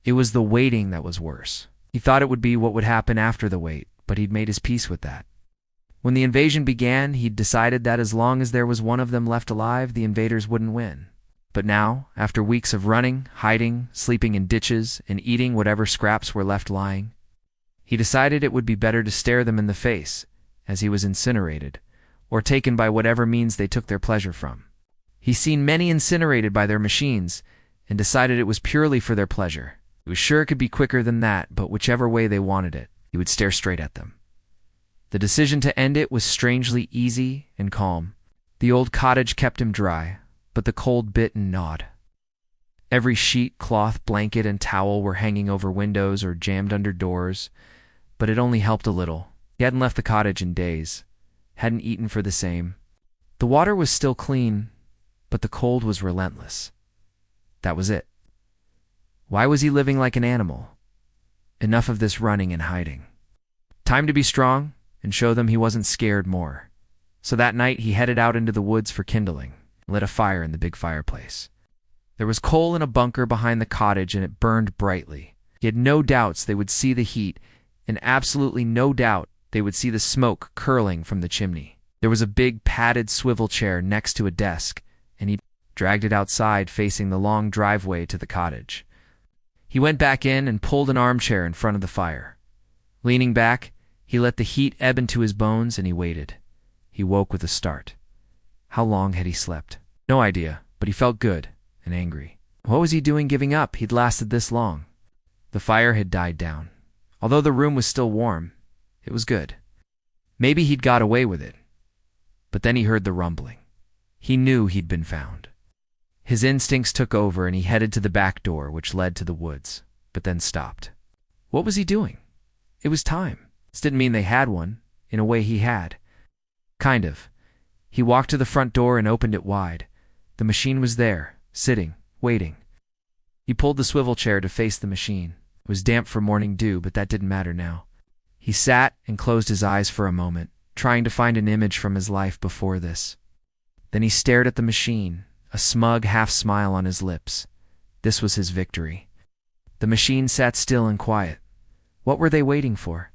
It was the waiting that was worse. He thought it would be what would happen after the wait, but he'd made his peace with that. When the invasion began, he'd decided that as long as there was one of them left alive, the invaders wouldn't win. But now, after weeks of running, hiding, sleeping in ditches, and eating whatever scraps were left lying, he decided it would be better to stare them in the face, as he was incinerated, or taken by whatever means they took their pleasure from. He's seen many incinerated by their machines, and decided it was purely for their pleasure. He was sure it could be quicker than that, but whichever way they wanted it, he would stare straight at them. The decision to end it was strangely easy and calm. The old cottage kept him dry, but the cold bit and gnawed. Every sheet, cloth, blanket, and towel were hanging over windows or jammed under doors, but it only helped a little. He hadn't left the cottage in days, hadn't eaten for the same. The water was still clean, but the cold was relentless. That was it. Why was he living like an animal? Enough of this running and hiding. Time to be strong and show them he wasn't scared more. So that night he headed out into the woods for kindling, and lit a fire in the big fireplace. There was coal in a bunker behind the cottage, and it burned brightly. He had no doubts they would see the heat, and absolutely no doubt they would see the smoke curling from the chimney. There was a big padded swivel chair next to a desk, and he dragged it outside facing the long driveway to the cottage. He went back in and pulled an armchair in front of the fire. Leaning back, he let the heat ebb into his bones, and he waited. He woke with a start. How long had he slept? No idea, but he felt good and angry. What was he doing giving up? He'd lasted this long. The fire had died down. Although the room was still warm, it was good. Maybe he'd got away with it. But then he heard the rumbling. He knew he'd been found. His instincts took over, and he headed to the back door, which led to the woods, but then stopped. What was he doing? It was time. This didn't mean they had one. In a way, he had. Kind of. He walked to the front door and opened it wide. The machine was there, sitting, waiting. He pulled the swivel chair to face the machine. It was damp from morning dew, but that didn't matter now. He sat and closed his eyes for a moment, trying to find an image from his life before this. Then he stared at the machine, a smug half-smile on his lips. This was his victory. The machine sat still and quiet. What were they waiting for?